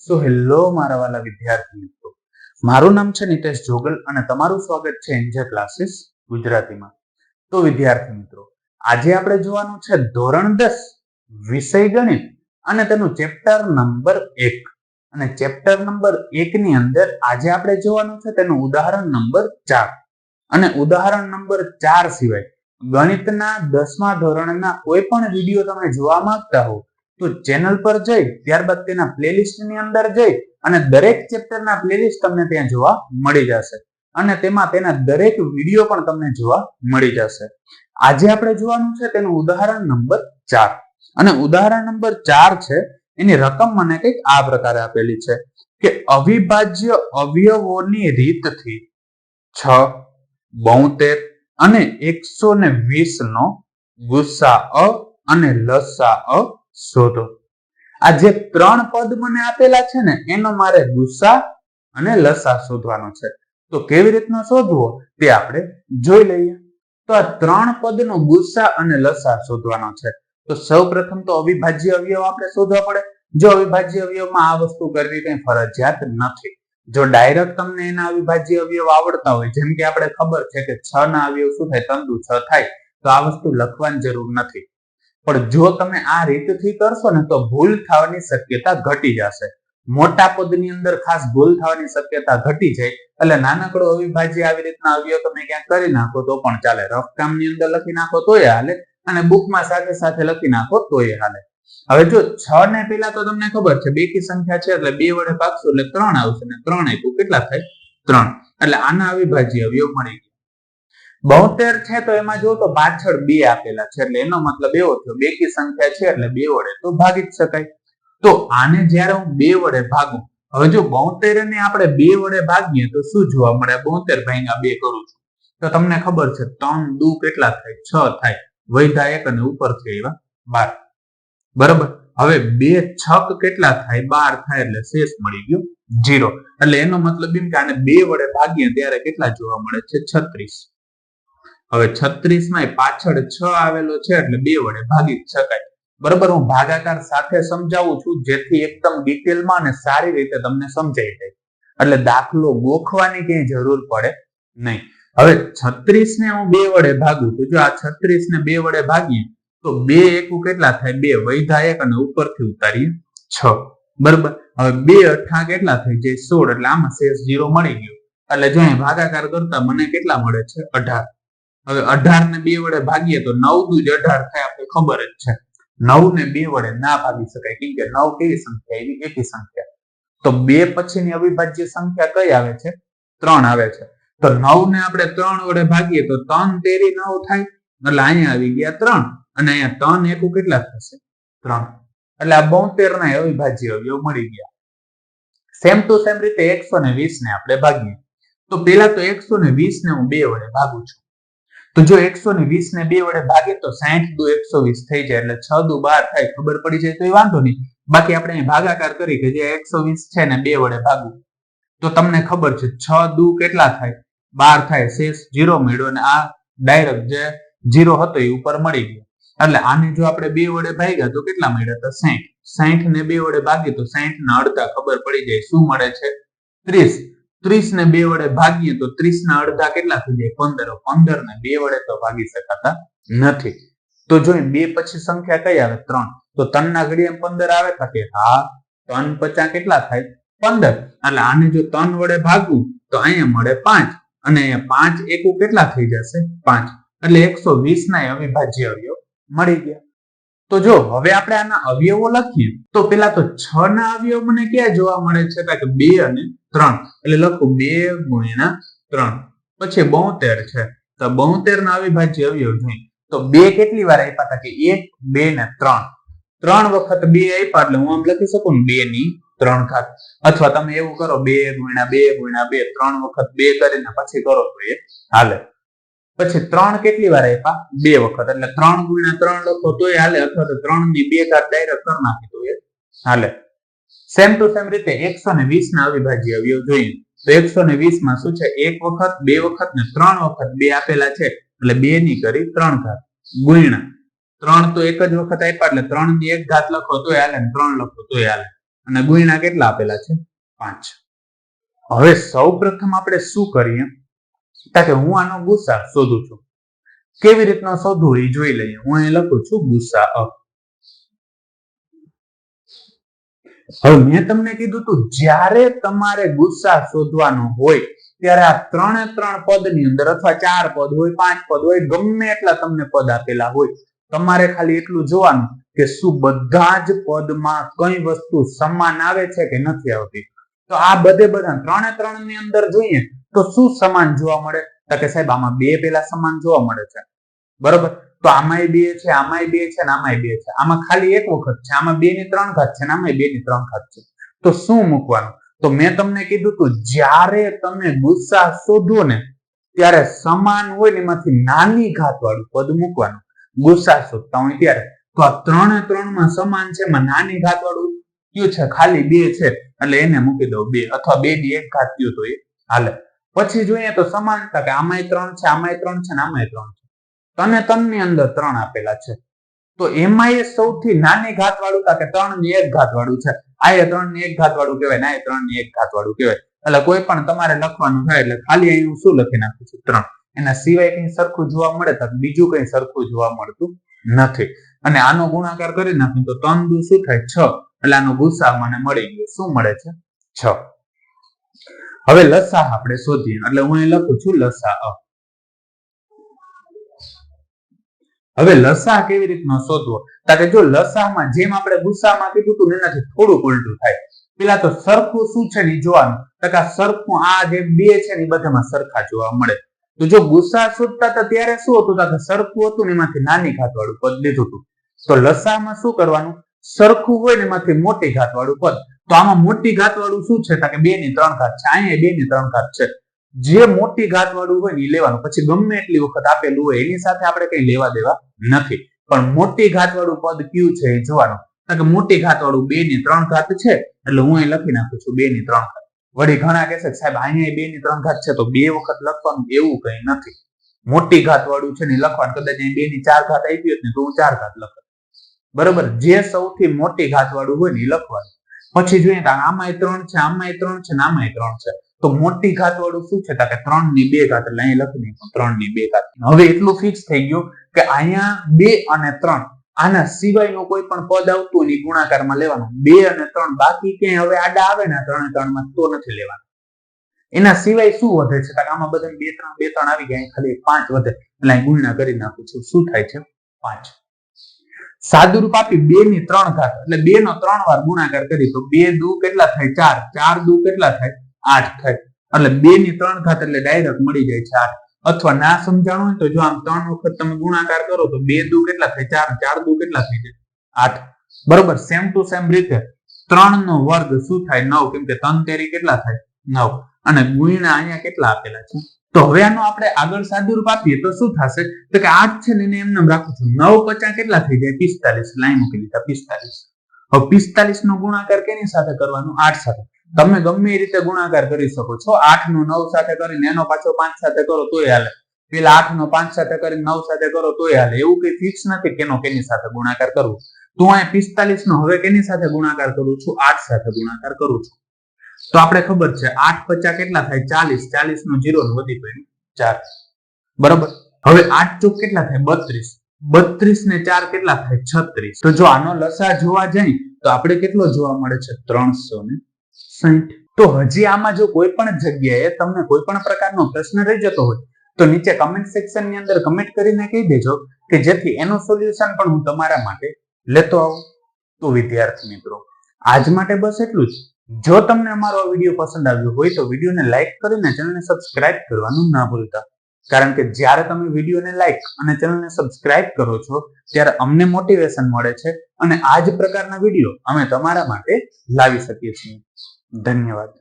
So hello મારા વાલા વિદ્યાર્થી મિત્રો, મારું નામ છે નિતેશ જોગલ અને તમારું સ્વાગત છે એન્જે ક્લાસીસ ગુજરાતીમાં. તો વિદ્યાર્થી મિત્રો, આજે આપણે જોવાનું છે ધોરણ 10 વિષય ગણિત અને તેનું ચેપ્ટર નંબર 1. અને ચેપ્ટર નંબર 1 ની અંદર આજે આપણે જોવાનું છે તેનું ઉદાહરણ નંબર 4. અને ઉદાહરણ નંબર 4 સિવાય ગણિતના 10મા ધોરણના કોઈ પણ વિડીયો તમે જોવા માંગતા હો તો ચેનલ પર જઈ ત્યારબાદ તેના પ્લેલિસ્ટ ની અંદર જઈ અને દરેક ચેપ્ટરના પ્લેલિસ્ટ તમને ત્યાં જોવા મળી જશે અને તેમાં તેના દરેક વિડીયો પણ તમને જોવા મળી જશે. આજે આપણે જોવાનું છે તેનું ઉદાહરણ નંબર 4. અને ઉદાહરણ નંબર 4 છે એની રકમ મને કંઈક આ પ્રકારે આપેલી છે કે અવિભાજ્ય અવયવોની રીતથી 6, 72 અને 120 નો ગુસાઅ અને લસાઅ શોધો. આ જે 3 પદ મને આપેલા છે ને એનો મારે ગુસા અને લસા શોધવાનો છે. તો કેવી રીતના શોધવો તે આપણે જોઈ લઈએ. તો આ 3 પદનો ગુસા અને લસા શોધવાનો છે. તો સૌપ્રથમ તો અવિભાજ્ય અવયવ આપણે શોધવા પડે. જો અવિભાજ્ય અવયવમાં આ વસ્તુ કરવી કંઈ ફરજિયાત નથી. જો ડાયરેક્ટ તમને એના અવિભાજ્ય અવયવ આવડતા હોય, જેમ કે આપણે ખબર છે કે 6 ના અવયવ શું થાય, તંતુ 6 થાય, તો આ વસ્તુ લખવાની જરૂર નથી. પણ જો તમે આ રીતથી કરશો ને તો ભૂલ થવાની શક્યતા ઘટી જશે. મોટા પદની અંદર ખાસ ભૂલ થવાની શક્યતા ઘટી જાય. એટલે નાનકડો અવિભાજ્ય આવી રીતના અવયવ તમે ક્યાંક કરી નાખો તો પણ ચાલે. રફ કામની અંદર લખી નાખો તોય હાલે અને બુકમાં સાથે સાથે લખી નાખો તોય હાલે. હવે જો 6 ને પેલા તો તમને ખબર છે બેકી સંખ્યા છે એટલે 2 વડે ભાગશો એટલે 3 આવશે ને 3 આપ્યું કેટલા થાય 3. એટલે આના અવિભાજ્ય અવયવ મળી ગયા. 72 છે તો એમાં જો તો પાછળ 2 આપેલા છે એટલે એનો મતલબ એવો થયો બેકી સંખ્યા છે એટલે 2 વડે તો ભાગી જ શકાય. તો આને જ્યારે હું 2 વડે ભાગું, હવે જો 72 ને આપણે 2 વડે ભાગીએ તો શું જોવા મળે? 72 ભાગ્યા 2 કરું છું તો તમને ખબર છે 3 દુ કેટલા થાય 6 થાય, વૈધા 1 અને ઉપરથી આવ્યા 12. બરાબર. હવે 2 છક કેટલા થાય 12 થાય એટલે શેષ મળી ગયો 0. એટલે એનો મતલબ એમ કે આને 2 વડે ભાગીએ ત્યારે કેટલા જોવા મળે છે 36. હવે 36 માં પાછળ 6 આવેલો છે એટલે 2 વડે ભાગી શકાય. બરાબર. હું ભાગાકાર સાથે સમજાવું છું જેથી એકદમ ડિટેલમાં અને સારી રીતે તમને સમજાઈ જાય. એટલે દાખલો ગોખવાની કઈ જરૂર પડે નહીં. હવે 36 ને હું 2 વડે ભાગું તો જો આ 36 ને 2 વડે ભાગીએ તો 2 એકુ કેટલા થાય 2, વૈધા 1 અને ઉપરથી ઉતારીએ 6. બરાબર. હવે 2 અઠા કેટલા થઈ જાય 16 એટલે આમાં શેષ 0 મળી ગયો. એટલે જો અહીં ભાગાકાર કરતા મને કેટલા મળે છે 18. હવે 18 ને 2 વડે ભાગીએ તો 9 દુ 18 થાય આપણે ખબર જ છે. 9 ને 2 વડે ના ભાગી શકાય કેમ કે 9 કેવી સંખ્યા એવી એકી સંખ્યા. તો 2 પછીની અવિભાજ્ય સંખ્યા કઈ આવે છે 3 આવે છે. તો 9 ને આપણે 3 વડે ભાગીએ તો 3 તેરી 9 થાય એટલે અહીંયા આવી ગયા 3 અને અહીંયા 3 એકુ કેટલા થશે 3. એટલે આ 72 ના અવિભાજ્ય અવયવ મળી ગયા. સેમ ટુ સેમ રીતે 120 ને આપણે ભાગીએ તો પેલા તો 120 ને હું 2 વડે ભાગું છું. તો જો 120 ને 2 વડે ભાગીએ તો 60 દુ 120 થઈ જાય એટલે 6 દુ 12 થાય. ખબર પડી જાય તો એ વાંધો નહીં. બાકી આપણે અહીં ભાગાકાર કરી કે જે 120 છે ને 2 વડે ભાગવું તો તમને ખબર છે 6 દુ કેટલા થાય 12 થાય, શેષ 0 મળ્યો અને આ ડાયરેક્ટ જે 0 હતો એ ઉપર મળી ગયો. એટલે આને જો આપણે 2 વડે ભાગ્યા તો કેટલા મળ્યા તો 60. 60 ને 2 વડે ભાગીએ તો 60 ના અડધા ખબર પડી જાય શું મળે છે 30. 30 ને 2 વડે ભાગીએ તો 30 ના અડધા કેટલા થઈ જાય 15. 15 ને 2 વડે તો ભાગી શકાતા નથી. તો જો 2 પછી સંખ્યા કઈ આવે 3. તો 3 ના ઘડીએ 15 આવે કે હા 3 50 કેટલા થાય 15. એટલે આને જો 3 વડે ભાગવું તો અહીંયા મળે 5 અને અહીંયા 5 એકુ કેટલા થઈ જશે 5. એટલે 120 ના અવિભાજ્ય અવયવ મળી ગયા. તો જો હવે આપણે આના અવયવો લખીએ તો પેલા તો 6 ના અવયવ મને ક્યાં જોવા મળે છે કે 2 અને 3. એટલે લખું 2 ગુણ્યા 3. પછી 72 છે તો 72 ના અવિભાજ્ય અવયવ જોઈએ તો 2 કેટલી વાર આપ્યા હતા કે 1, 2 ને 3. 3 વખત 2 આપ્યા એટલે હું આમ લખી શકું ને 2 ની 3 ઘાત. અથવા તમે એવું કરો 2 ગુણ્યા 2 ગુણ્યા 2 3 વખત 2 કરીને પછી કરો તો એ હાલે. પછી 3 કેટલી વાર આપ્યા 2 વખત એટલે 3 ગુણ્યા 3 લખો તોય હાલે અથવા તો 3 ની 2 ઘાત ડાયરેક્ટ કરી નાખી તો એ હાલે. સેમ ટુ સેમ રીતે 120 ના અવિભાજ્ય અવયવ જોઈએ તો 120 માં શું છે 1 વખત 2 વખત ને 3 વખત 2 આપેલા છે એટલે 2 ની કરી 3 ઘાત ગુણ્યા 3 તો એક જ વખત આપ્યા એટલે 3 ની 1 ઘાત લખો તોય હાલે ને 3 લખો તોય હાલે. અને ગુણ્યા કેટલા આપેલા છે 5. હવે સૌ પ્રથમ આપણે શું કરીએ કે હું આનો ગુસા શોધું છું. કેવી રીતનો શોધવું એ જોઈ લઈએ. હું અહીં લખું છું ગુસા. હવે મેં તમને કીધું હતું જ્યારે તમારે ગુસા શોધવાનો હોય ત્યારે આ 3 પદની અંદર અથવા 4 પદ હોય 5 પદ હોય ગમે એટલા તમને પદ આપેલા હોય તમારે ખાલી એટલું જોવાનું કે શું બધા જ પદમાં કઈ વસ્તુ સમાન આવે છે કે નથી આવતી. તો આ બધા 3 ની અંદર જોઈએ તો શું સમાન જોવા મળે તો કે સાહેબ આમાં 2 પેલા સમાન જોવા મળે છે બરોબર. તો આમાંય 2 છે આમાંય 2 છે આમાંય 2 છે. આમાં ખાલી એક વખત છે આમાં 2 ની 3 ઘાત છે આમાંય 2 ની 3 ઘાત છે. તો શું મૂકવાનું તો મેં તમને કીધું હતું જ્યારે તમે ગુસા શોધો ને ત્યારે સમાન હોય ને એમાંથી નાની ઘાત વાળું પદ મૂકવાનું. ગુસા શોધતા હોય ત્યારે તો આ 3 માં સમાન છે એમાં નાની ઘાત વાળું કયું છે ખાલી 2 છે એટલે એને મૂકી દો 2 અથવા 2 ની 1 ઘાત કયું તો એ હાલે. પછી જોઈએ તો સમાનતા કે આમાંય 3 છે આમાંય 3 છે ને આમાંય 3 છે. તને 3 ની અંદર 3 આપેલા છે તો એમાં એ સૌથી નાની ઘાત વાળું કે 3 ની 1 ઘાત વાળું છે. આ 3 ની 1 ઘાત વાળું કહેવાય ને આ 3 ની 1 ઘાત વાળું કહેવાય. એટલે કોઈ પણ તમારે લખવાનું થાય એટલે ખાલી અહીં હું શું લખી નાખું છું 3. એના સિવાય કઈ સરખું જોવા મળે તો બીજું કઈ સરખું જોવા મળતું નથી. અને આનો ગુણાકાર કરી નાખું તો 3 દુ શું થાય 6 એટલે આનો ગુસા મને મળી ગયો. શું મળે છે 6. હવે લસા આપણે શોધીએ એટલે હું અહીં લખું છું લસા. હવે લસા કેવી રીતનો શોધવો કે જો લસામાં જેમ આપણે ગુસામાં કીધું હતું એનાથી થોડું ઉલટું થાય. પેલા તો સરખું શું છે ને જોવાનું કે સરખું આ જે 2 છે ને બધામાં સરખા જોવા મળે. તો જો ગુસા શોધતા હતા ત્યારે શું હતું કે સરખું હતું ને એમાંથી નાની ઘાત વાળું પદ લીધું હતું. તો લસામાં શું કરવાનું સરખું હોય ને એમાંથી મોટી ઘાત વાળું પદ. તો આમાં મોટી ઘાત વાળું શું છે કે 2 ની 3 ઘાત છે અહીંયા 2 ની 3 ઘાત છે. જે મોટી ઘાત વાળું હોય ને એ લેવાનું. પછી ગમે એટલી વખત આપેલું હોય એની સાથે આપણે કઈ લેવા દેવા નથી. પણ મોટી ઘાત વાળું પદ કયું છે એ જોવાનું કે મોટી ઘાત વાળું 2 ની 3 ઘાત છે એટલે હું અહીં લખી નાખું છું 2 ની 3 ઘાત. વળી ઘણા કહેશે સાહેબ અહીંયા 2 ની 3 ઘાત છે તો 2 વખત લખવાનું એવું કઈ નથી. મોટી ઘાત વાળું છે ને લખવાનું કદાચ 2 ની 4 ઘાત આવી હોત ને તો હું 4 ઘાત લખત બરોબર. જે સૌથી મોટી ઘાત વાળું હોય ને એ લખવાનું. પછી જોઈએ તો આમાંય 3 છે આમાંય 3 છે ને આમાંય 3 છે. તો મોટી ઘાત વાળું શું છે કે 3 ની 2 ઘાત એટલે અહીં લખી દઉં 3 ની 2 ઘાત. હવે એટલું ફિક્સ થઈ ગયું કે અહીંયા 2 અને 3 આના સિવાયનું કોઈ પણ પદ આવતું હોય ગુણાકારમાં લેવાનું. 2 અને 3 બાકી ક્યાંય હવે આડા આવે ને 3 માં તો નથી લેવાનું. એના સિવાય શું વધે છે કે આમાં બધા 2 3 આવી ગયા ખાલી 5 વધે એટલે ગુણ્યા કરી નાખું છું. શું થાય છે 5. સાદુરૂપ આપી 2 ની 3 ઘાત એટલે 2 નો 3 વાર ગુણાકાર કરી તો 2 દુ કેટલા થાય 4 4 દુ કેટલા થાય 8 થાય. એટલે 2 ની 3 ઘાત એટલે ડાયરેક્ટ મળી જાય છે 8. અથવા ના સમજાણું હોય તો જો આમ 3 વખત તમે ગુણાકાર કરો તો 2 દુ કેટલા થાય 4 4 દુ કેટલા થઈ જાય 8 બરોબર. સેમ ટુ સેમ રીતે 3 નો વર્ગ શું થાય 9 કેમ કે 3 તેરી કેટલા થાય 9 અને ગુણ્યા અહીંયા કેટલા આપેલા છે. તો હવે આનો આપણે આગળ સાદુરૂપ આપીએ તો શું થશે તો કે 8 છે ને એને એમને રાખું છું 9 50 કેટલા થઈ જાય 45 લાઈન મૂકી દીધા 45. હવે 45 નો ગુણાકાર કેની સાથે કરવાનો 8 સાથે. તમે ગમે એ રીતે ગુણાકાર કરી શકો છો. 8 નો 9 સાથે કરીને એનો પાછો 5 સાથે કરો તોય હાલે. પેલા 8 નો 5 સાથે કરીને 9 સાથે કરો તોય હાલે. એવું કઈ ફિક્સ નથી કેનો કેની સાથે ગુણાકાર કરવો. તો અહીં 45 નો હવે કેની સાથે ગુણાકાર કરું છું 8 સાથે ગુણાકાર કરું છું. તો આપણે ખબર છે 8 50 કેટલા થાય 40 40 નો 0 વધી પડ્યું 4 બરોબર. હવે 8 ચોક કેટલા થાય 32 32 ને 4 કેટલા થાય 36. તો જો આનો લસા જોવા જાય તો આપણે કેટલો જોવા મળે છે 360. તો હજી આમાં જો કોઈ પણ જગ્યાએ તમને કોઈ પણ પ્રકારનો પ્રશ્ન રહી જતો હોય તો નીચે કમેન્ટ સેક્શન ની અંદર કમેન્ટ કરીને કહી દેજો કે જેથી એનું સોલ્યુશન પણ હું તમારા માટે લેતો આવું. તો વિદ્યાર્થી મિત્રો આજ માટે બસ એટલું જ. જો તમને અમારો આ વિડીયો પસંદ આવ્યો હોય તો વિડીયોને લાઈક કરીને ચેનલને સબસ્ક્રાઇબ કરવાનું ના ભૂલતા. કારણ કે જ્યારે તમે વિડીયોને લાઈક અને ચેનલને સબસ્ક્રાઇબ કરો છો ત્યારે અમને મોટિવેશન મળે છે અને આ જ પ્રકારના વિડીયો અમે તમારા માટે લાવી શકીએ છીએ. ધન્યવાદ.